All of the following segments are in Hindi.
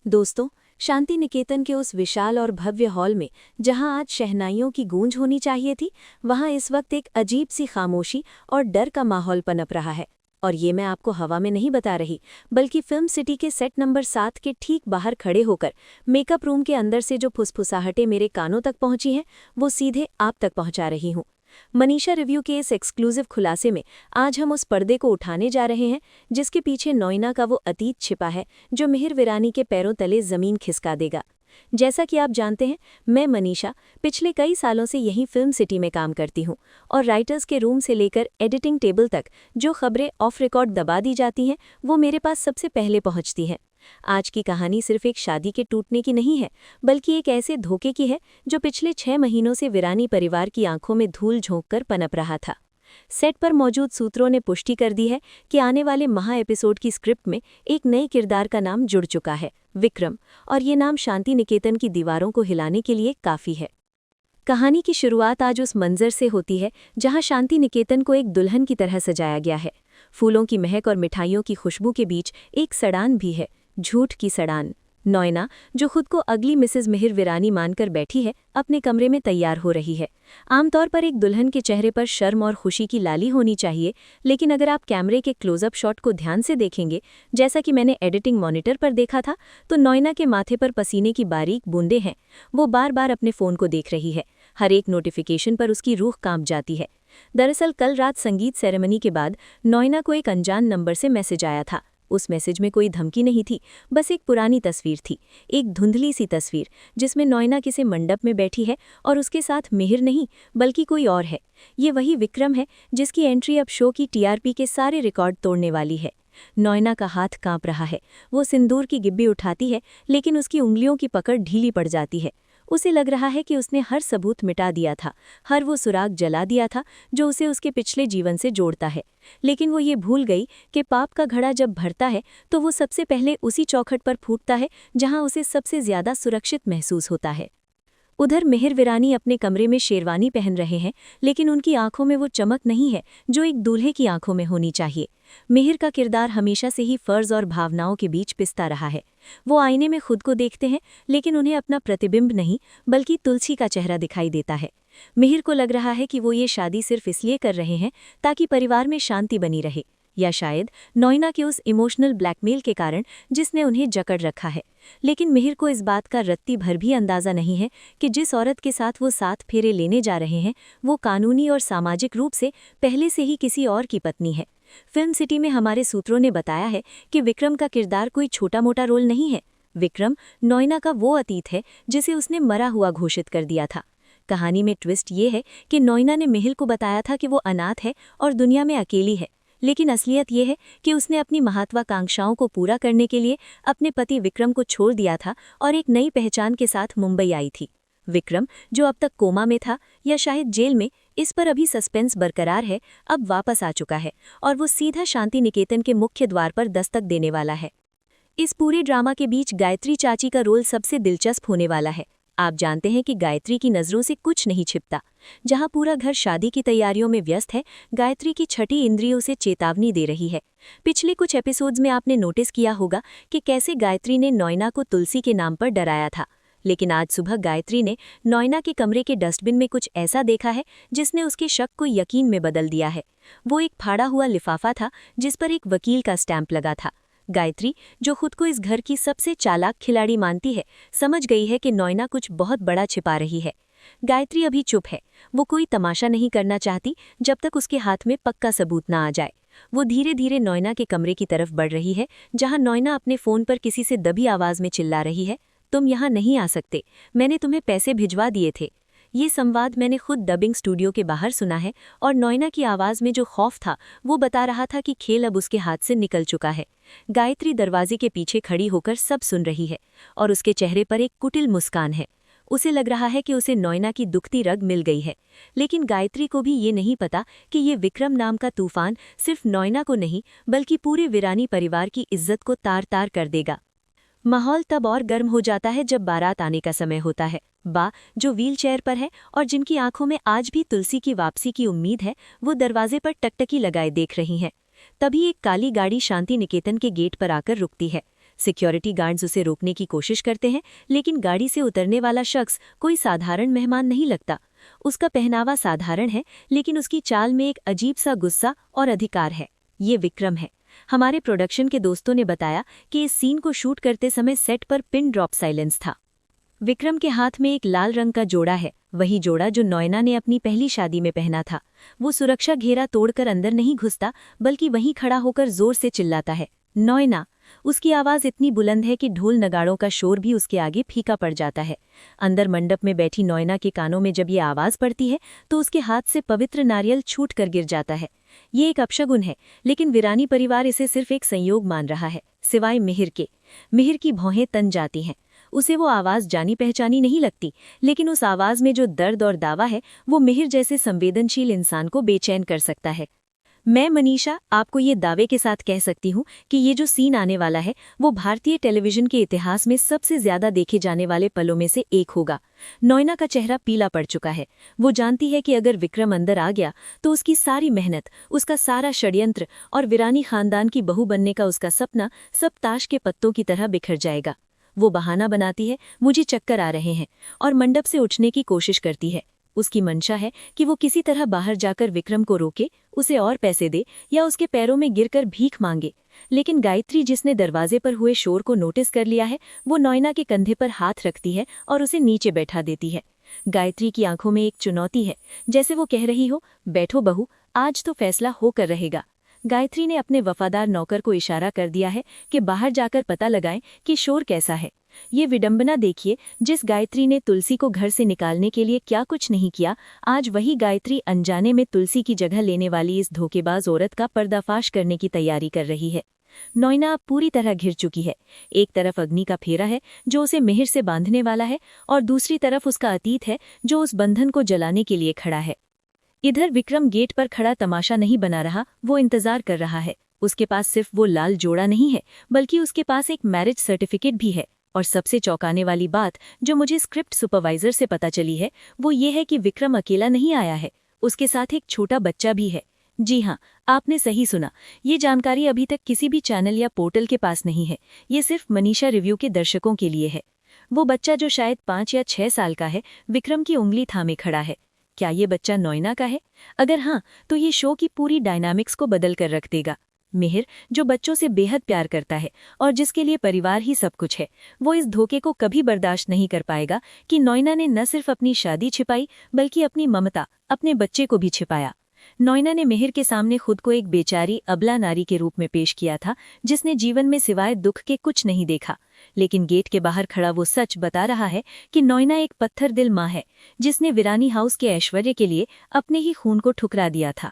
दोस्तों, शांति निकेतन के उस विशाल और भव्य हॉल में जहां आज शहनाइयों की गूंज होनी चाहिए थी, वहां इस वक्त एक अजीब सी खामोशी और डर का माहौल पनप रहा है। और ये मैं आपको हवा में नहीं बता रही, बल्कि फिल्म सिटी के सेट नंबर 7 के ठीक बाहर खड़े होकर मेकअप रूम के अंदर से जो फुसफुसाहटें मेरे कानों तक पहुंची हैं, वो सीधे आप तक पहुंचा रही हूं। मनीषा रिव्यू के इस एक्सक्लूसिव खुलासे में आज हम उस पर्दे को उठाने जा रहे हैं जिसके पीछे नोइना का वो अतीत छिपा है जो मिहिर वीरानी के पैरों तले जमीन खिसका देगा। जैसा कि आप जानते हैं, मैं मनीषा पिछले कई सालों से यहीं फिल्म सिटी में काम करती हूं और राइटर्स के रूम से लेकर एडिटिंग टेबल तक जो खबरें ऑफ रिकॉर्ड दबा दी जाती हैं, वो मेरे पास सबसे पहले पहुंचती हैं। आज की कहानी सिर्फ एक शादी के टूटने की नहीं है, बल्कि एक ऐसे धोखे की है जो पिछले 6 महीनों से वीरानी परिवार की आंखों में धूल झोंककर पनप रहा था। सेट पर मौजूद सूत्रों ने पुष्टि कर दी है कि आने वाले महा एपिसोड की स्क्रिप्ट में एक नए किरदार का नाम जुड़ चुका है, विक्रम, और ये नाम शांति निकेतन की दीवारों को हिलाने के लिए काफ़ी है। कहानी की शुरुआत आज उस मंजर से होती है जहां शांति निकेतन को एक दुल्हन की तरह सजाया गया है। फूलों की महक और मिठाइयों की खुशबू के बीच एक सड़ान भी है, झूठ की सड़ान। नोइना, जो खुद को अगली मिसेज मिहिर वीरानी मानकर बैठी है, अपने कमरे में तैयार हो रही है। आमतौर पर एक दुल्हन के चेहरे पर शर्म और खुशी की लाली होनी चाहिए, लेकिन अगर आप कैमरे के क्लोजअप शॉट को ध्यान से देखेंगे, जैसा कि मैंने एडिटिंग मॉनिटर पर देखा था, तो नोइना के माथे पर पसीने की बारीक बूंदें हैं। वो बार बार अपने फ़ोन को देख रही है। हर एक नोटिफिकेशन पर उसकी रूह कांप जाती है। दरअसल कल रात संगीत सेरेमनी के बाद नोइना को एक अनजान नंबर से मैसेज आया था। उस मैसेज में कोई धमकी नहीं थी, बस एक पुरानी तस्वीर थी, एक धुंधली सी तस्वीर जिसमें नोइना किसी मंडप में बैठी है और उसके साथ मिहिर नहीं बल्कि कोई और है। ये वही विक्रम है जिसकी एंट्री अब शो की टीआरपी के सारे रिकॉर्ड तोड़ने वाली है। नोइना का हाथ कांप रहा है। वो सिंदूर की गिब्बी उठाती है, लेकिन उसकी उंगलियों की पकड़ ढीली पड़ जाती है। उसे लग रहा है कि उसने हर सबूत मिटा दिया था, हर वो सुराग जला दिया था जो उसे उसके पिछले जीवन से जोड़ता है। लेकिन वो ये भूल गई कि पाप का घड़ा जब भरता है तो वो सबसे पहले उसी चौखट पर फूटता है जहां उसे सबसे ज्यादा सुरक्षित महसूस होता है। उधर मिहिर वीरानी अपने कमरे में शेरवानी पहन रहे हैं, लेकिन उनकी आंखों में वो चमक नहीं है जो एक दूल्हे की आंखों में होनी चाहिए। मिहिर का किरदार हमेशा से ही फर्ज और भावनाओं के बीच पिसता रहा है। वो आईने में खुद को देखते हैं, लेकिन उन्हें अपना प्रतिबिंब नहीं बल्कि तुलसी का चेहरा दिखाई देता है। मिहिर को लग रहा है कि वो ये शादी सिर्फ इसलिए कर रहे हैं ताकि परिवार में शांति बनी रहे, या शायद नोइना के उस इमोशनल ब्लैकमेल के कारण जिसने उन्हें जकड़ रखा है। लेकिन मिहिर को इस बात का रत्ती भर भी अंदाज़ा नहीं है कि जिस औरत के साथ वो 7 फेरे लेने जा रहे हैं, वो कानूनी और सामाजिक रूप से पहले से ही किसी और की पत्नी है। फिल्म सिटी में हमारे सूत्रों ने बताया है कि विक्रम का किरदार कोई छोटा मोटा रोल नहीं है। विक्रम नोइना का वो अतीत है जिसे उसने मरा हुआ घोषित कर दिया था। कहानी में ट्विस्ट ये है कि नोइना ने मिहिर को बताया था कि वो अनाथ है और दुनिया में अकेली है, लेकिन असलियत यह है कि उसने अपनी महत्वाकांक्षाओं को पूरा करने के लिए अपने पति विक्रम को छोड़ दिया था और एक नई पहचान के साथ मुंबई आई थी। विक्रम, जो अब तक कोमा में था या शायद जेल में, इस पर अभी सस्पेंस बरकरार है, अब वापस आ चुका है और वो सीधा शांति निकेतन के मुख्य द्वार पर दस्तक देने वाला है। इस पूरे ड्रामा के बीच गायत्री चाची का रोल सबसे दिलचस्प होने वाला है। आप जानते हैं कि गायत्री की नज़रों से कुछ नहीं छिपता। जहां पूरा घर शादी की तैयारियों में व्यस्त है, गायत्री की छठी इंद्रिय उसे चेतावनी दे रही है। पिछले कुछ एपिसोड्स में आपने नोटिस किया होगा कि कैसे गायत्री ने नोइना को तुलसी के नाम पर डराया था, लेकिन आज सुबह गायत्री ने नोइना के कमरे के डस्टबिन में कुछ ऐसा देखा है जिसने उसके शक को यकीन में बदल दिया है। वो एक फाड़ा हुआ लिफाफा था जिस पर एक वकील का स्टैंप लगा था। गायत्री, जो खुद को इस घर की सबसे चालाक खिलाड़ी मानती है, समझ गई है कि नोइना कुछ बहुत बड़ा छिपा रही है। गायत्री अभी चुप है। वो कोई तमाशा नहीं करना चाहती जब तक उसके हाथ में पक्का सबूत ना आ जाए। वो धीरे धीरे नोइना के कमरे की तरफ बढ़ रही है, जहां नोइना अपने फ़ोन पर किसी से दबी आवाज़ में चिल्ला रही है, तुम यहाँ नहीं आ सकते, मैंने तुम्हें पैसे भिजवा दिए थे। ये संवाद मैंने खुद डबिंग स्टूडियो के बाहर सुना है और नोइना की आवाज़ में जो खौफ था वो बता रहा था कि खेल अब उसके हाथ से निकल चुका है। गायत्री दरवाजे के पीछे खड़ी होकर सब सुन रही है और उसके चेहरे पर एक कुटिल मुस्कान है। उसे लग रहा है कि उसे नोइना की दुखती रग मिल गई है, लेकिन गायत्री को भी ये नहीं पता कि ये विक्रम नाम का तूफान सिर्फ नोइना को नहीं बल्कि पूरे वीरानी परिवार की इज्जत को तार तार कर देगा। माहौल तब और गर्म हो जाता है जब बारात आने का समय होता है। बा, जो व्हील चेयर पर है और जिनकी आंखों में आज भी तुलसी की वापसी की उम्मीद है, वो दरवाजे पर टकटकी लगाए देख रही हैं। तभी एक काली गाड़ी शांति निकेतन के गेट पर आकर रुकती है। सिक्योरिटी गार्ड्स उसे रोकने की कोशिश करते हैं, लेकिन गाड़ी से उतरने वाला शख्स कोई साधारण मेहमान नहीं लगता। उसका पहनावा साधारण है, लेकिन उसकी चाल में एक अजीब सा गुस्सा और अधिकार है। ये विक्रम है। हमारे प्रोडक्शन के दोस्तों ने बताया कि इस सीन को शूट करते समय सेट पर पिन ड्रॉप साइलेंस था। विक्रम के हाथ में एक लाल रंग का जोड़ा है, वही जोड़ा जो नॉयना ने अपनी पहली शादी में पहना था। वो सुरक्षा घेरा तोड़कर अंदर नहीं घुसता, बल्कि वहीं खड़ा होकर जोर से चिल्लाता है, नॉयना। उसकी आवाज़ इतनी बुलंद है कि ढोल नगाड़ों का शोर भी उसके आगे फीका पड़ जाता है। अंदर मंडप में बैठी नॉयना के कानों में जब ये आवाज़ पड़ती है तो उसके हाथ से पवित्र नारियल छूट कर गिर जाता है। ये एक अपशगुन है, लेकिन वीरानी परिवार इसे सिर्फ एक संयोग मान रहा है, सिवाय मिहिर के। मिहिर की भौहें तन जाती हैं। उसे वो आवाज़ जानी पहचानी नहीं लगती, लेकिन उस आवाज़ में जो दर्द और दावा है वो मिहिर जैसे संवेदनशील इंसान को बेचैन कर सकता है। मैं मनीषा आपको ये दावे के साथ कह सकती हूँ कि ये जो सीन आने वाला है वो भारतीय टेलीविजन के इतिहास में सबसे ज्यादा देखे जाने वाले पलों में से एक होगा। नॉयना का चेहरा पीला पड़ चुका है। वो जानती है कि अगर विक्रम अंदर आ गया तो उसकी सारी मेहनत, उसका सारा षड्यंत्र और वीरानी खानदान की बहू बनने का उसका सपना सब ताश के पत्तों की तरह बिखर जाएगा। वो बहाना बनाती है, मुझे चक्कर आ रहे हैं, और मंडप से उठने की कोशिश करती है। उसकी मंशा है कि वो किसी तरह बाहर जाकर विक्रम को रोके, उसे और पैसे दे या उसके पैरों में गिरकर भीख मांगे। लेकिन गायत्री, जिसने दरवाजे पर हुए शोर को नोटिस कर लिया है, वो नॉयना के कंधे पर हाथ रखती है और उसे नीचे बैठा देती है। गायत्री की आंखों में एक चुनौती है, जैसे वो कह रही हो, बैठो बहू, आज तो फैसला होकर रहेगा। गायत्री ने अपने वफादार नौकर को इशारा कर दिया है कि बाहर जाकर पता लगाएं कि शोर कैसा है। ये विडंबना देखिए, जिस गायत्री ने तुलसी को घर से निकालने के लिए क्या कुछ नहीं किया, आज वही गायत्री अनजाने में तुलसी की जगह लेने वाली इस धोखेबाज औरत का पर्दाफाश करने की तैयारी कर रही है। नॉयना अब पूरी तरह घिर चुकी है। एक तरफ अग्नि का फेरा है जो उसे मिहिर से बांधने वाला है, और दूसरी तरफ उसका अतीत है जो उस बंधन को जलाने के लिए खड़ा है। इधर विक्रम गेट पर खड़ा तमाशा नहीं बना रहा, वो इंतजार कर रहा है। उसके पास सिर्फ वो लाल जोड़ा नहीं है, बल्कि उसके पास एक मैरिज सर्टिफिकेट भी है। और सबसे चौंकाने वाली बात जो मुझे स्क्रिप्ट सुपरवाइजर से पता चली है वो ये है कि विक्रम अकेला नहीं आया है, उसके साथ एक छोटा बच्चा भी है। जी हाँ, आपने सही सुना। ये जानकारी अभी तक किसी भी चैनल या पोर्टल के पास नहीं है। ये सिर्फ मनीषा रिव्यू के दर्शकों के लिए है। वो बच्चा जो शायद 5 या 6 साल का है, विक्रम की उंगली थामे खड़ा है। क्या ये बच्चा नॉयना का है? अगर हाँ, तो ये शो की पूरी डायनामिक्स को बदल कर रख देगा। मिहिर, जो बच्चों से बेहद प्यार करता है और जिसके लिए परिवार ही सब कुछ है, वो इस धोखे को कभी बर्दाश्त नहीं कर पाएगा कि नॉयना ने न सिर्फ अपनी शादी छिपाई, बल्कि अपनी ममता, अपने बच्चे को भी छिपाया। नॉयना ने मिहिर के सामने खुद को एक बेचारी अबला नारी के रूप में पेश किया था, जिसने जीवन में सिवाय दुख के कुछ नहीं देखा। लेकिन गेट के बाहर खड़ा वो सच बता रहा है कि नॉयना एक पत्थर दिल माँ है, जिसने वीरानी हाउस के ऐश्वर्य के लिए अपने ही खून को ठुकरा दिया था।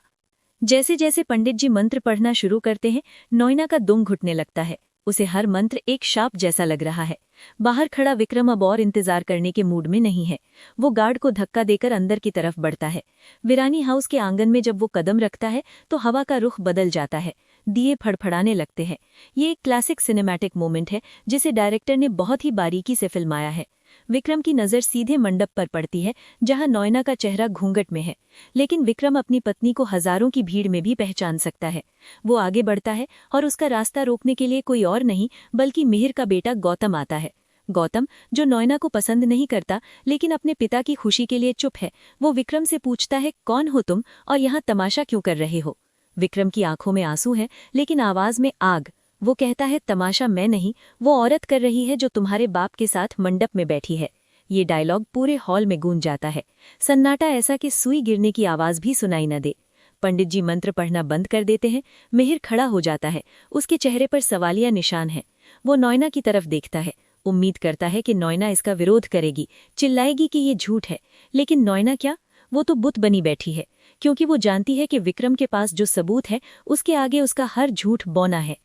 जैसे जैसे पंडित जी मंत्र पढ़ना शुरू करते हैं, नॉयना का दुम घुटने लगता है। उसे हर मंत्र एक शाप जैसा लग रहा है। बाहर खड़ा विक्रम अब और इंतजार करने के मूड में नहीं है। वो गार्ड को धक्का देकर अंदर की तरफ बढ़ता है। वीरानी हाउस के आंगन में जब वो कदम रखता है तो हवा का रुख बदल जाता है, दिए फड़फड़ाने लगते हैं। ये एक क्लासिक सिनेमैटिक मोमेंट है जिसे डायरेक्टर ने बहुत ही बारीकी से फिल्माया है। विक्रम की नज़र सीधे मंडप पर पड़ती है, जहां नॉयना का चेहरा घूंघट में है, लेकिन विक्रम अपनी पत्नी को हजारों की भीड़ में भी पहचान सकता है। वो आगे बढ़ता है और उसका रास्ता रोकने के लिए कोई और नहीं बल्कि मिहिर का बेटा गौतम आता है। गौतम, जो नॉयना को पसंद नहीं करता लेकिन अपने पिता की खुशी के लिए चुप है, वो विक्रम से पूछता है, कौन हो तुम और यहाँ तमाशा क्यों कर रहे हो? विक्रम की आंखों में आंसू हैं, लेकिन आवाज में आग। वो कहता है, तमाशा मैं नहीं, वो औरत कर रही है जो तुम्हारे बाप के साथ मंडप में बैठी है। ये डायलॉग पूरे हॉल में गूंज जाता है। सन्नाटा ऐसा कि सुई गिरने की आवाज भी सुनाई न दे। पंडित जी मंत्र पढ़ना बंद कर देते हैं। मिहिर खड़ा हो जाता है। उसके चेहरे पर सवालिया निशान है। वो नॉयना की तरफ देखता है, उम्मीद करता है कि नॉयना इसका विरोध करेगी, चिल्लाएगी कि ये झूठ है। लेकिन नॉयना क्या, वो तो बुत बनी बैठी है, क्योंकि वो जानती है कि विक्रम के पास जो सबूत है उसके आगे उसका हर झूठ बौना है।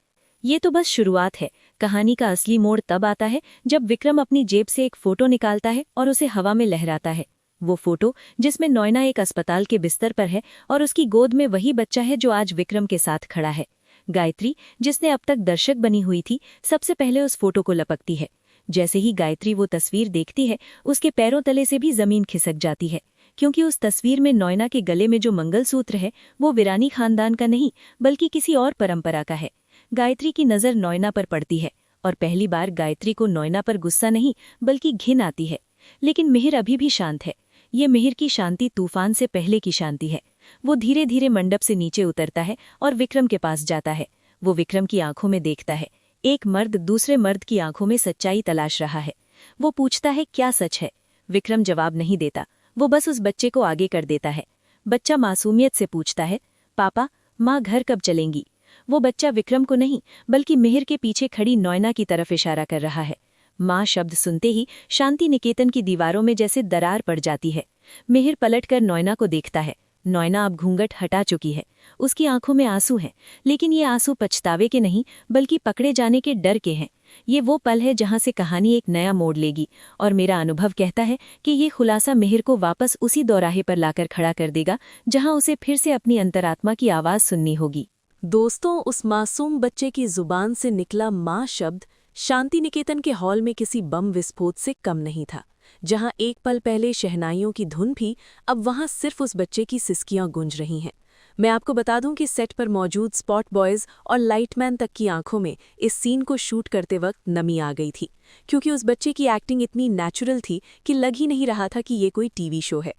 ये तो बस शुरुआत है। कहानी का असली मोड़ तब आता है जब विक्रम अपनी जेब से एक फोटो निकालता है और उसे हवा में लहराता है। वो फोटो जिसमें नॉयना एक अस्पताल के बिस्तर पर है और उसकी गोद में वही बच्चा है जो आज विक्रम के साथ खड़ा है। गायत्री, जिसने अब तक दर्शक बनी हुई थी, सबसे पहले उस फोटो को लपकती है। जैसे ही गायत्री वो तस्वीर देखती है, उसके पैरों तले से भी जमीन खिसक जाती है, क्योंकि उस तस्वीर में नॉयना के गले में जो मंगलसूत्र है वो वीरानी खानदान का नहीं बल्कि किसी और परंपरा का है। गायत्री की नज़र नॉयना पर पड़ती है और पहली बार गायत्री को नॉयना पर गुस्सा नहीं बल्कि घिन आती है। लेकिन मिहिर अभी भी शांत है। ये मिहिर की शांति तूफान से पहले की शांति है। वो धीरे धीरे मंडप से नीचे उतरता है और विक्रम के पास जाता है। वो विक्रम की आंखों में देखता है। एक मर्द दूसरे मर्द की आंखों में सच्चाई तलाश रहा है। वो पूछता है, क्या सच है? विक्रम जवाब नहीं देता। वो बस उस बच्चे को आगे कर देता है। बच्चा मासूमियत से पूछता है, पापा, माँ घर कब चलेंगी? वो बच्चा विक्रम को नहीं बल्कि मिहिर के पीछे खड़ी नॉयना की तरफ इशारा कर रहा है। माँ शब्द सुनते ही शांति निकेतन की दीवारों में जैसे दरार पड़ जाती है। मिहिर पलटकर नॉयना को देखता है। नॉयना अब घूंघट हटा चुकी है। उसकी आंखों में आंसू हैं, लेकिन ये आंसू पछतावे के नहीं बल्कि पकड़े जाने के डर के हैं। ये वो पल है जहां से कहानी एक नया मोड़ लेगी, और मेरा अनुभव कहता है कि ये खुलासा मिहिर को वापस उसी दौराहे पर लाकर खड़ा कर देगा जहां उसे फिर से अपनी अंतरात्मा की आवाज़ सुननी होगी। दोस्तों, उस मासूम बच्चे की जुबान से निकला माँ शब्द शांति निकेतन के हॉल में किसी बम विस्फोट से कम नहीं था। जहां एक पल पहले शहनाइयों की धुन थी, अब वहां सिर्फ उस बच्चे की सिसकियां गूंज रही हैं। मैं आपको बता दूं कि सेट पर मौजूद स्पॉट बॉयज और लाइटमैन तक की आंखों में इस सीन को शूट करते वक्त नमी आ गई थी, क्योंकि उस बच्चे की एक्टिंग इतनी नेचुरल थी कि लग ही नहीं रहा था कि ये कोई टीवी शो है।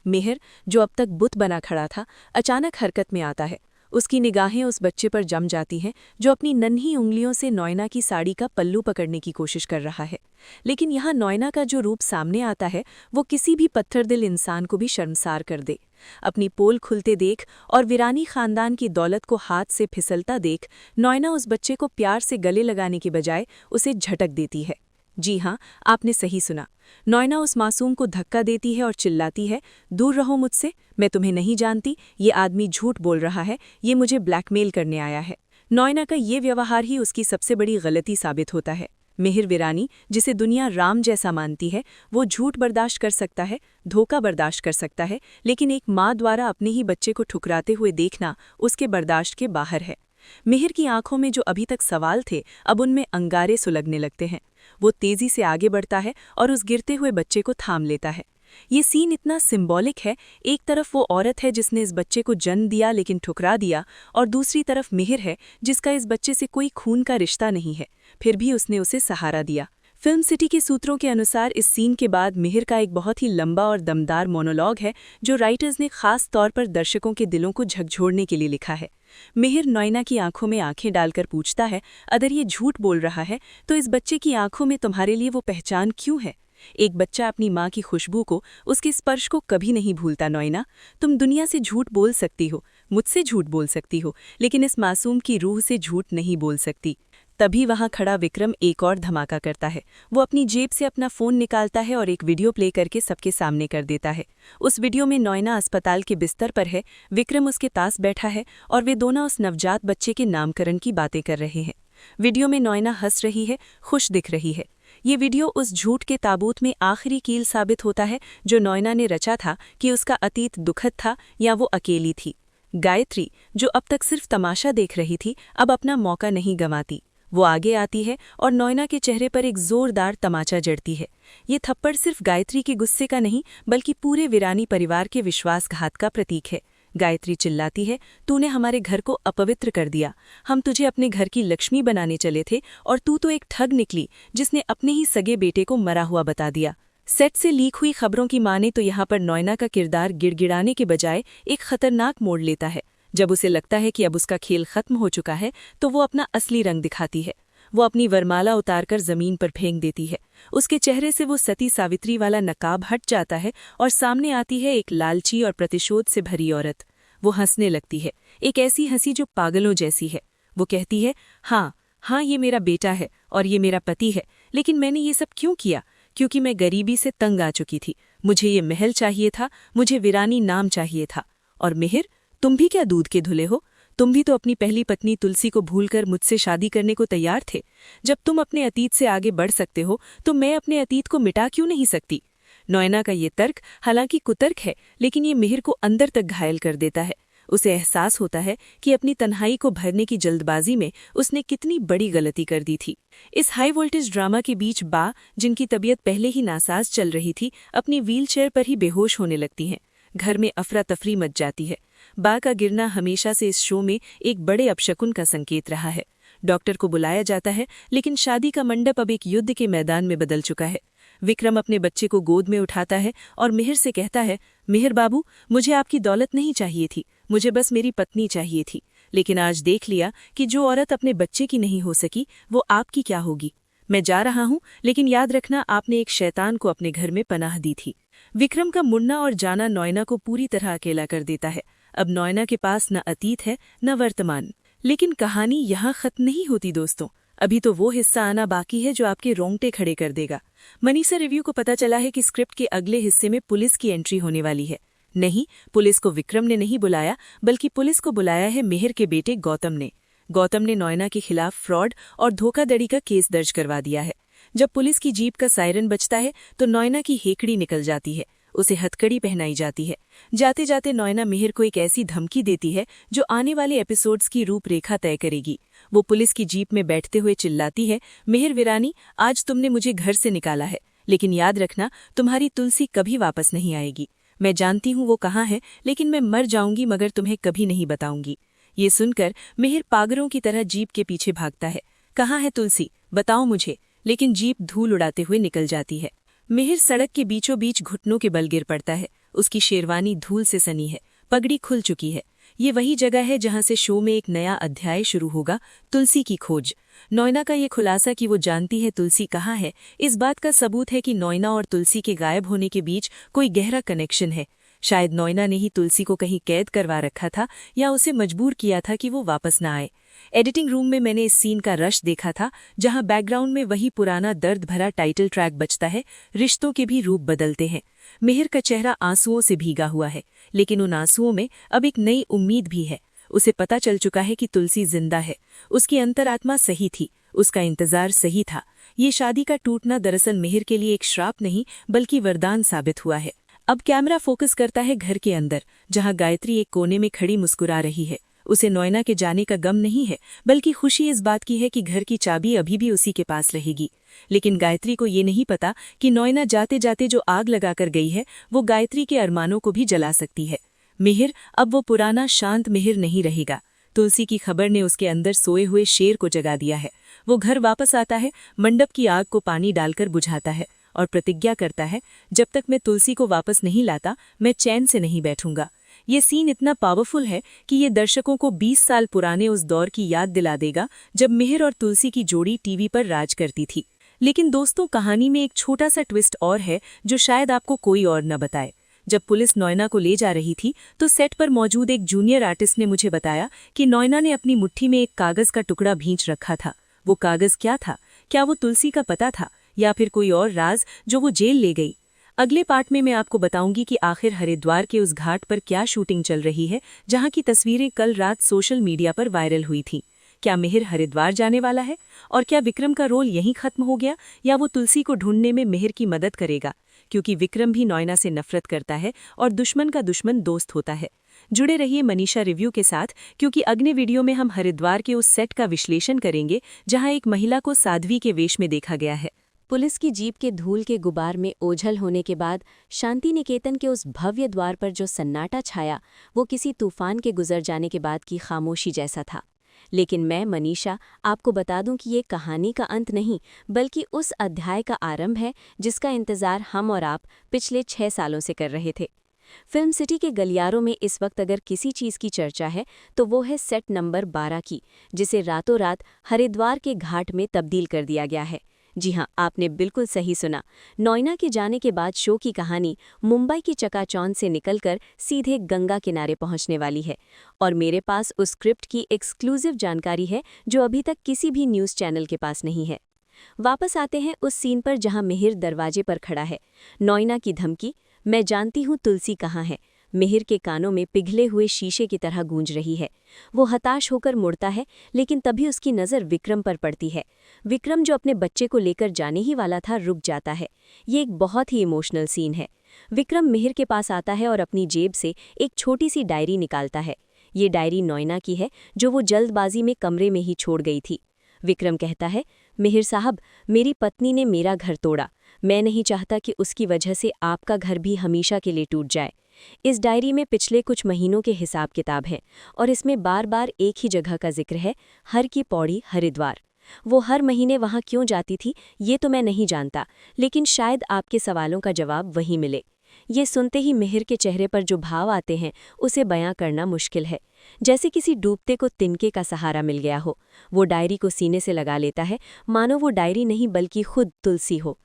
मिहिर, जो अब तक बुत बना खड़ा था, अचानक हरकत में आता है। उसकी निगाहें उस बच्चे पर जम जाती हैं जो अपनी नन्ही उंगलियों से नॉयना की साड़ी का पल्लू पकड़ने की कोशिश कर रहा है। लेकिन यहाँ नॉयना का जो रूप सामने आता है वो किसी भी पत्थरदिल इंसान को भी शर्मसार कर दे। अपनी पोल खुलते देख और वीरानी खानदान की दौलत को हाथ से फिसलता देख नॉयना उस बच्चे को प्यार से गले लगाने की बजाय उसे झटक देती है। जी हाँ, आपने सही सुना। नॉयना उस मासूम को धक्का देती है और चिल्लाती है, दूर रहो मुझसे, मैं तुम्हें नहीं जानती, ये आदमी झूठ बोल रहा है, ये मुझे ब्लैकमेल करने आया है। नॉयना का ये व्यवहार ही उसकी सबसे बड़ी गलती साबित होता है। मिहिर वीरानी, जिसे दुनिया राम जैसा मानती है, वो झूठ बर्दाश्त कर सकता है, धोखा बर्दाश्त कर सकता है, लेकिन एक माँ द्वारा अपने ही बच्चे को ठुकराते हुए देखना उसके बर्दाश्त के बाहर है। मिहिर की आंखों में जो अभी तक सवाल थे, अब उनमें अंगारे सुलगने लगते हैं। वो तेजी से आगे बढ़ता है और उस गिरते हुए बच्चे को थाम लेता है। ये सीन इतना सिंबॉलिक है। एक तरफ वो औरत है जिसने इस बच्चे को जन्म दिया लेकिन ठुकरा दिया, और दूसरी तरफ मिहिर है जिसका इस बच्चे से कोई खून का रिश्ता नहीं है, फिर भी उसने उसे सहारा दिया। फिल्म सिटी के सूत्रों के अनुसार इस सीन के बाद मिहिर का एक बहुत ही लंबा और दमदार मोनोलॉग है जो राइटर्स ने खास तौर पर दर्शकों के दिलों को झकझोरने के लिए लिखा है। मिहिर नॉयना की आंखों में आंखें डालकर पूछता है, अगर ये झूठ बोल रहा है तो इस बच्चे की आंखों में तुम्हारे लिए वो पहचान क्यों है? एक बच्चा अपनी माँ की खुशबू को, उसके स्पर्श को कभी नहीं भूलता। नॉयना, तुम दुनिया से झूठ बोल सकती हो, मुझसे झूठ बोल सकती हो, लेकिन इस मासूम की रूह से झूठ नहीं बोल सकती। तभी वहां खड़ा विक्रम एक और धमाका करता है। वो अपनी जेब से अपना फ़ोन निकालता है और एक वीडियो प्ले करके सबके सामने कर देता है। उस वीडियो में नॉयना अस्पताल के बिस्तर पर है, विक्रम उसके पास बैठा है और वे दोनों उस नवजात बच्चे के नामकरण की बातें कर रहे हैं। वीडियो में नॉयना हंस रही है, खुश दिख रही है। ये वीडियो उस झूठ के ताबूत में आखिरी कील साबित होता है जो नॉयना ने रचा था कि उसका अतीत दुखद था या वो अकेली थी। गायत्री, जो अब तक सिर्फ तमाशा देख रही थी, अब अपना मौका नहीं गंवाती। वो आगे आती है और नॉयना के चेहरे पर एक जोरदार तमाचा जड़ती है। ये थप्पड़ सिर्फ गायत्री के गुस्से का नहीं बल्कि पूरे वीरानी परिवार के विश्वासघात का प्रतीक है। गायत्री चिल्लाती है, तूने हमारे घर को अपवित्र कर दिया। हम तुझे अपने घर की लक्ष्मी बनाने चले थे और तू तो एक ठग निकली जिसने अपने ही सगे बेटे को मरा हुआ बता दिया। सेट से लीक हुई खबरों की माने तो यहाँ पर नॉयना का किरदार गिड़गिड़ाने के बजाय एक खतरनाक मोड़ लेता है। जब उसे लगता है कि अब उसका खेल खत्म हो चुका है तो वो अपना असली रंग दिखाती है। वो अपनी वरमाला उतारकर जमीन पर फेंक देती है। उसके चेहरे से वो सती सावित्री वाला नकाब हट जाता है और सामने आती है एक लालची और प्रतिशोध से भरी औरत। वो हंसने लगती है, एक ऐसी हंसी जो पागलों जैसी है। वो कहती है, हाँ, ये मेरा बेटा है और ये मेरा पति है, लेकिन मैंने ये सब क्यों किया? क्योंकि मैं गरीबी से तंग आ चुकी थी। मुझे ये महल चाहिए था, मुझे वीरानी नाम चाहिए था। और मिहिर, तुम भी क्या दूध के धुले हो? तुम भी तो अपनी पहली पत्नी तुलसी को भूलकर मुझसे शादी करने को तैयार थे। जब तुम अपने अतीत से आगे बढ़ सकते हो तो मैं अपने अतीत को मिटा क्यों नहीं सकती? नॉयना का ये तर्क हालांकि कुतर्क है, लेकिन ये मिहिर को अंदर तक घायल कर देता है। उसे एहसास होता है कि अपनी तन्हाई को भरने की जल्दबाजी में उसने कितनी बड़ी गलती कर दी थी। इस हाई वोल्टेज ड्रामा के बीच बा, जिनकी तबीयत पहले ही नासाज चल रही थी, अपनी व्हीलचेयर पर ही बेहोश होने लगती हैं। घर में अफरा तफरी मच जाती है। बा का गिरना हमेशा से इस शो में एक बड़े अपशकुन का संकेत रहा है। डॉक्टर को बुलाया जाता है, लेकिन शादी का मंडप अब एक युद्ध के मैदान में बदल चुका है। विक्रम अपने बच्चे को गोद में उठाता है और मिहिर से कहता है, मिहिर बाबू, मुझे आपकी दौलत नहीं चाहिए थी, मुझे बस मेरी पत्नी चाहिए थी। लेकिन आज देख लिया कि जो औरत अपने बच्चे की नहीं हो सकी, वो आपकी क्या होगी। मैं जा रहा हूँ, लेकिन याद रखना, आपने एक शैतान को अपने घर में पनाह दी थी। विक्रम का मुड़ना और जाना नॉयना को पूरी तरह अकेला कर देता है। अब नॉयना के पास न अतीत है न वर्तमान। लेकिन कहानी यहाँ खत्म नहीं होती दोस्तों। अभी तो वो हिस्सा आना बाकी है जो आपके रोंगटे खड़े कर देगा। मनीषा रिव्यू को पता चला है कि स्क्रिप्ट के अगले हिस्से में पुलिस की एंट्री होने वाली है। नहीं, पुलिस को विक्रम ने नहीं बुलाया, बल्कि पुलिस को बुलाया है मिहिर के बेटे गौतम ने। गौतम ने नॉयना के खिलाफ फ्रॉड और धोखाधड़ी का केस दर्ज करवा दिया है। जब पुलिस की जीप का सायरन बजता है तो नॉयना की हेकड़ी निकल जाती है, उसे हथकड़ी पहनाई जाती है। जाते जाते नॉयना मिहिर को एक ऐसी धमकी देती है जो आने वाले एपिसोड्स की रूपरेखा तय करेगी। वो पुलिस की जीप में बैठते हुए चिल्लाती है, मिहिर वीरानी, आज तुमने मुझे घर से निकाला है, लेकिन याद रखना, तुम्हारी तुलसी कभी वापस नहीं आएगी। मैं जानती हूँ वो कहाँ है, लेकिन मैं मर जाऊंगी मगर तुम्हें कभी नहीं बताऊंगी। ये सुनकर मिहिर पागलों की तरह जीप के पीछे भागता है। कहाँ है तुलसी, बताओ मुझे। लेकिन जीप धूल उड़ाते हुए निकल जाती है। मिहिर सड़क के बीचों बीच घुटनों के बल गिर पड़ता है। उसकी शेरवानी धूल से सनी है, पगड़ी खुल चुकी है। ये वही जगह है जहां से शो में एक नया अध्याय शुरू होगा, तुलसी की खोज। नॉयना का ये खुलासा कि वो जानती है तुलसी कहाँ है, इस बात का सबूत है कि नॉयना और तुलसी के गायब होने के बीच कोई गहरा कनेक्शन है। शायद नॉयना ने ही तुलसी को कहीं कैद करवा रखा था या उसे मजबूर किया था कि वो वापस ना आए। एडिटिंग रूम में मैंने इस सीन का रश देखा था, जहां बैकग्राउंड में वही पुराना दर्द भरा टाइटल ट्रैक बजता है। रिश्तों के भी रूप बदलते हैं। मिहिर का चेहरा आंसुओं से भीगा हुआ है, लेकिन उन आंसुओं में अब एक नई उम्मीद भी है। उसे पता चल चुका है कि तुलसी जिंदा है। उसकी अंतरात्मा सही थी, उसका इंतजार सही था। ये शादी का टूटना दरअसल मिहिर के लिए एक श्राप नहीं, बल्कि वरदान साबित हुआ है। अब कैमरा फोकस करता है घर के अंदर, जहां गायत्री एक कोने में खड़ी मुस्कुरा रही है। उसे नॉयना के जाने का गम नहीं है, बल्कि खुशी इस बात की है कि घर की चाबी अभी भी उसी के पास रहेगी। लेकिन गायत्री को ये नहीं पता कि नॉयना जाते जाते जो आग लगाकर गई है, वो गायत्री के अरमानों को भी जला सकती है। मिहिर अब वो पुराना शांत मिहिर नहीं रहेगा। तुलसी की खबर ने उसके अंदर सोए हुए शेर को जगा दिया है। वो घर वापस आता है, मंडप की आग को पानी डालकर बुझाता है और प्रतिज्ञा करता है, जब तक मैं तुलसी को वापस नहीं लाता, मैं चैन से नहीं बैठूंगा। ये सीन इतना पावरफुल है कि ये दर्शकों को 20 साल पुराने उस दौर की याद दिला देगा जब मिहिर और तुलसी की जोड़ी टीवी पर राज करती थी। लेकिन दोस्तों, कहानी में एक छोटा सा ट्विस्ट और है जो शायद आपको कोई और न बताए। जब पुलिस नॉयना को ले जा रही थी तो सेट पर मौजूद एक जूनियर आर्टिस्ट ने मुझे बताया कि नॉयना ने अपनी मुट्ठी में एक कागज का टुकड़ा भींच रखा था। वो कागज क्या था? क्या वो तुलसी का पता था या फिर कोई और राज जो वो जेल ले गई? अगले पार्ट में मैं आपको बताऊंगी कि आखिर हरिद्वार के उस घाट पर क्या शूटिंग चल रही है, जहां की तस्वीरें कल रात सोशल मीडिया पर वायरल हुई थी। क्या मिहिर हरिद्वार जाने वाला है? और क्या विक्रम का रोल यहीं खत्म हो गया, या वो तुलसी को ढूंढने में मिहिर की मदद करेगा? क्योंकि विक्रम भी नॉयना से नफरत करता है और दुश्मन का दुश्मन दोस्त होता है। जुड़े रहिए मनीषा रिव्यू के साथ, क्योंकि अगले वीडियो में हम हरिद्वार के उस सेट का विश्लेषण करेंगे जहां एक महिला को साध्वी के वेश में देखा गया है। पुलिस की जीप के धूल के गुबार में ओझल होने के बाद शांति निकेतन के उस भव्य द्वार पर जो सन्नाटा छाया, वो किसी तूफान के गुजर जाने के बाद की खामोशी जैसा था। लेकिन मैं मनीषा आपको बता दूं कि ये कहानी का अंत नहीं, बल्कि उस अध्याय का आरंभ है जिसका इंतजार हम और आप पिछले 6 सालों से कर रहे थे। फिल्म सिटी के गलियारों में इस वक्त अगर किसी चीज़ की चर्चा है तो वो है सेट नंबर 12 की, जिसे रातों रात हरिद्वार के घाट में तब्दील कर दिया गया है। जी हाँ, आपने बिल्कुल सही सुना। नॉयना के जाने के बाद शो की कहानी मुंबई की चकाचौंध से निकलकर सीधे गंगा किनारे पहुंचने वाली है। और मेरे पास उस स्क्रिप्ट की एक्सक्लूसिव जानकारी है जो अभी तक किसी भी न्यूज़ चैनल के पास नहीं है। वापस आते हैं उस सीन पर जहां मिहिर दरवाजे पर खड़ा है। नॉयना की धमकी, मैं जानती हूँ तुलसी कहाँ है, मिहिर के कानों में पिघले हुए शीशे की तरह गूंज रही है। वो हताश होकर मुड़ता है, लेकिन तभी उसकी नज़र विक्रम पर पड़ती है। विक्रम जो अपने बच्चे को लेकर जाने ही वाला था, रुक जाता है। ये एक बहुत ही इमोशनल सीन है। विक्रम मिहिर के पास आता है और अपनी जेब से एक छोटी सी डायरी निकालता है। ये डायरी नॉयना की है, जो वो जल्दबाजी में कमरे में ही छोड़ गई थी। विक्रम कहता है, मिहिर साहब, मेरी पत्नी ने मेरा घर तोड़ा, मैं नहीं चाहता कि उसकी वजह से आपका घर भी हमेशा के लिए टूट जाए। इस डायरी में पिछले कुछ महीनों के हिसाब किताब हैं और इसमें बार बार एक ही जगह का जिक्र है, हर की पौड़ी हरिद्वार। वो हर महीने वहाँ क्यों जाती थी ये तो मैं नहीं जानता, लेकिन शायद आपके सवालों का जवाब वहीं मिले। ये सुनते ही मिहिर के चेहरे पर जो भाव आते हैं उसे बयां करना मुश्किल है। जैसे किसी डूबते को तिनके का सहारा मिल गया हो। वो डायरी को सीने से लगा लेता है, मानो वो डायरी नहीं बल्कि खुद तुलसी हो।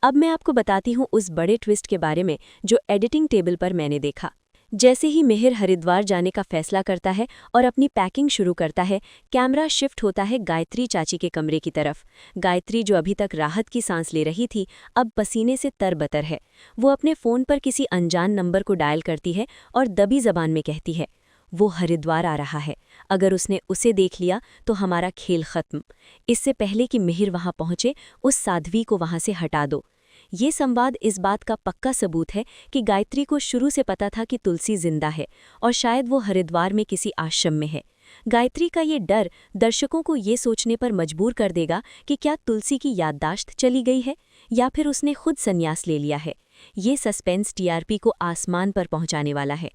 अब मैं आपको बताती हूँ उस बड़े ट्विस्ट के बारे में जो एडिटिंग टेबल पर मैंने देखा। जैसे ही मिहिर हरिद्वार जाने का फैसला करता है और अपनी पैकिंग शुरू करता है, कैमरा शिफ्ट होता है गायत्री चाची के कमरे की तरफ। गायत्री, जो अभी तक राहत की सांस ले रही थी, अब पसीने से तरबतर है। वो अपने फ़ोन पर किसी अनजान नंबर को डायल करती है और दबी जबान में कहती है, वो हरिद्वार आ रहा है। अगर उसने उसे देख लिया तो हमारा खेल खत्म। इससे पहले कि मिहिर वहां पहुंचे, उस साध्वी को वहां से हटा दो। ये संवाद इस बात का पक्का सबूत है कि गायत्री को शुरू से पता था कि तुलसी जिंदा है और शायद वो हरिद्वार में किसी आश्रम में है। गायत्री का ये डर दर्शकों को ये सोचने पर मजबूर कर देगा कि क्या तुलसी की याददाश्त चली गई है या फिर उसने खुद संन्यास ले लिया है। ये सस्पेंस टीआरपी को आसमान पर पहुंचाने वाला है।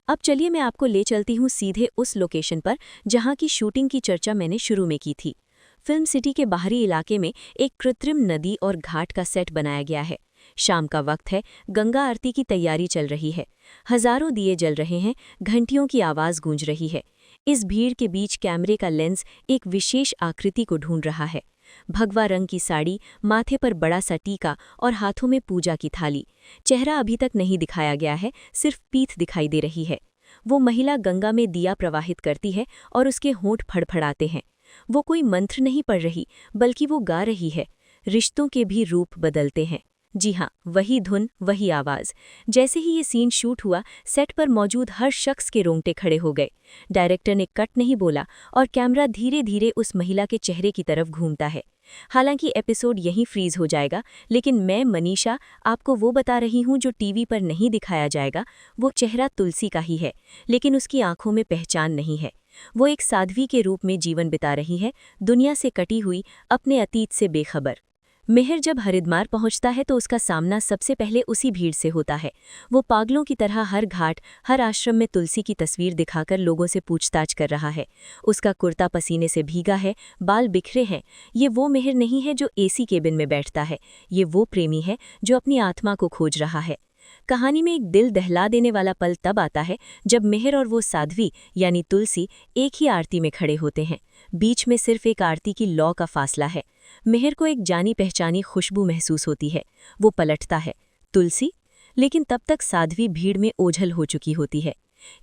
अब चलिए मैं आपको ले चलती हूँ सीधे उस लोकेशन पर जहाँ की शूटिंग की चर्चा मैंने शुरू में की थी। फिल्म सिटी के बाहरी इलाके में एक कृत्रिम नदी और घाट का सेट बनाया गया है। शाम का वक्त है, गंगा आरती की तैयारी चल रही है। हजारों दिए जल रहे हैं, घंटियों की आवाज़ गूंज रही है। इस भीड़ के बीच कैमरे का लेंस एक विशेष आकृति को ढूंढ रहा है। भगवा रंग की साड़ी, माथे पर बड़ा सा टीका और हाथों में पूजा की थाली। चेहरा अभी तक नहीं दिखाया गया है, सिर्फ पीठ दिखाई दे रही है। वो महिला गंगा में दिया प्रवाहित करती है और उसके होंठ फड़फड़ाते हैं। वो कोई मंत्र नहीं पढ़ रही, बल्कि वो गा रही है। रिश्तों के भी रूप बदलते हैं। जी हाँ, वही धुन, वही आवाज़। जैसे ही ये सीन शूट हुआ, सेट पर मौजूद हर शख्स के रोंगटे खड़े हो गए। डायरेक्टर ने कट नहीं बोला और कैमरा धीरे धीरे उस महिला के चेहरे की तरफ घूमता है। हालांकि एपिसोड यहीं फ्रीज हो जाएगा, लेकिन मैं मनीषा आपको वो बता रही हूँ जो टीवी पर नहीं दिखाया जाएगा। वो चेहरा तुलसी का ही है, लेकिन उसकी आंखों में पहचान नहीं है। वो एक साध्वी के रूप में जीवन बिता रही है, दुनिया से कटी हुई, अपने अतीत से बेखबर। मिहिर जब हरिद्वार पहुंचता है तो उसका सामना सबसे पहले उसी भीड़ से होता है। वो पागलों की तरह हर घाट, हर आश्रम में तुलसी की तस्वीर दिखाकर लोगों से पूछताछ कर रहा है। उसका कुर्ता पसीने से भीगा है, बाल बिखरे हैं। ये वो मिहिर नहीं है जो एसी केबिन में बैठता है, ये वो प्रेमी है जो अपनी आत्मा को खोज रहा है। कहानी में एक दिल दहला देने वाला पल तब आता है जब मिहिर और वो साध्वी यानी तुलसी एक ही आरती में खड़े होते हैं। बीच में सिर्फ एक आरती की लौ का फासला है। मिहिर को एक जानी पहचानी खुशबू महसूस होती है। वो पलटता है, तुलसी? लेकिन तब तक साध्वी भीड़ में ओझल हो चुकी होती है।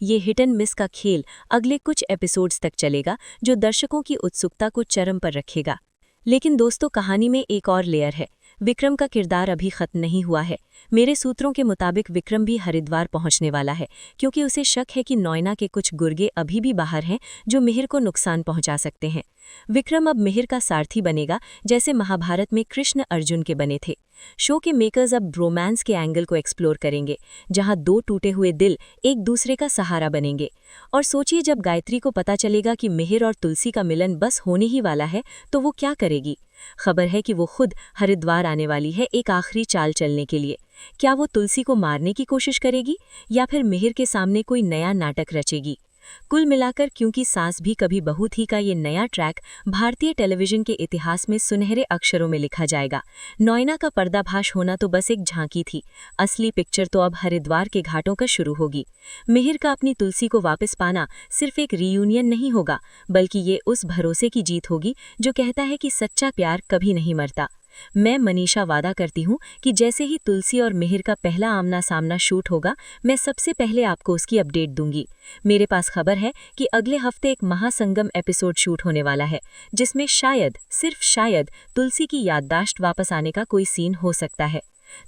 ये हिट एंड मिस का खेल अगले कुछ एपिसोड्स तक चलेगा, जो दर्शकों की उत्सुकता को चरम पर रखेगा। लेकिन दोस्तों, कहानी में एक और लेयर है। विक्रम का किरदार अभी खत्म नहीं हुआ है। मेरे सूत्रों के मुताबिक विक्रम भी हरिद्वार पहुंचने वाला है, क्योंकि उसे शक है कि नॉयना के कुछ गुर्गे अभी भी बाहर हैं जो मिहिर को नुकसान पहुंचा सकते हैं। विक्रम अब मिहिर का सारथी बनेगा, जैसे महाभारत में कृष्ण अर्जुन के बने थे। शो के मेकर्स अब रोमांस के एंगल को एक्सप्लोर करेंगे, जहां दो टूटे हुए दिल एक दूसरे का सहारा बनेंगे। और सोचिए, जब गायत्री को पता चलेगा कि मिहिर और तुलसी का मिलन बस होने ही वाला है, तो वो क्या करेगी? खबर है कि वो खुद हरिद्वार आने वाली है एक आखिरी चाल चलने के लिए। क्या वो तुलसी को मारने की कोशिश करेगी या फिर मिहिर के सामने कोई नया नाटक रचेगी? कुल मिलाकर, क्योंकि सास भी कभी बहू थी का ये नया ट्रैक भारतीय टेलीविजन के इतिहास में सुनहरे अक्षरों में लिखा जाएगा। नॉयना का पर्दाफाश होना तो बस एक झांकी थी, असली पिक्चर तो अब हरिद्वार के घाटों का शुरू होगी। मिहिर का अपनी तुलसी को वापस पाना सिर्फ एक रीयूनियन नहीं होगा, बल्कि ये उस भरोसे की जीत होगी जो कहता है कि सच्चा प्यार कभी नहीं मरता। मैं मनीषा वादा करती हूँ कि जैसे ही तुलसी और मिहिर का पहला आमना सामना शूट होगा, मैं सबसे पहले आपको उसकी अपडेट दूंगी। मेरे पास खबर है कि अगले हफ्ते एक महासंगम एपिसोड शूट होने वाला है, जिसमें शायद, सिर्फ शायद, तुलसी की याददाश्त वापस आने का कोई सीन हो सकता है।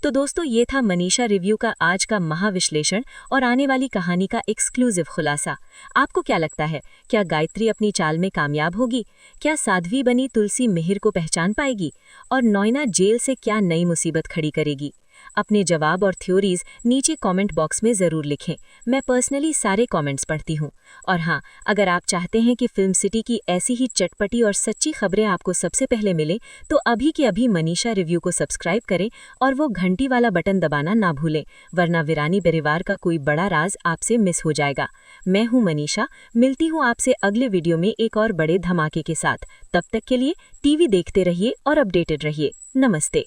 तो दोस्तों, ये था मनीषा रिव्यू का आज का महाविश्लेषण और आने वाली कहानी का एक्सक्लूसिव खुलासा। आपको क्या लगता है, क्या गायत्री अपनी चाल में कामयाब होगी? क्या साध्वी बनी तुलसी मिहिर को पहचान पाएगी? और नॉयना जेल से क्या नई मुसीबत खड़ी करेगी? अपने जवाब और थ्योरीज नीचे कमेंट बॉक्स में ज़रूर लिखें। मैं पर्सनली सारे कमेंट्स पढ़ती हूँ। और हाँ, अगर आप चाहते हैं कि फिल्म सिटी की ऐसी ही चटपटी और सच्ची खबरें आपको सबसे पहले मिले तो अभी के अभी मनीषा रिव्यू को सब्सक्राइब करें और वो घंटी वाला बटन दबाना ना भूलें, वरना वीरानी परिवार का कोई बड़ा राज आपसे मिस हो जाएगा। मैं हूँ मनीषा, मिलती हूँ आपसे अगले वीडियो में एक और बड़े धमाके के साथ। तब तक के लिए टीवी देखते रहिए और अपडेटेड रहिए। नमस्ते।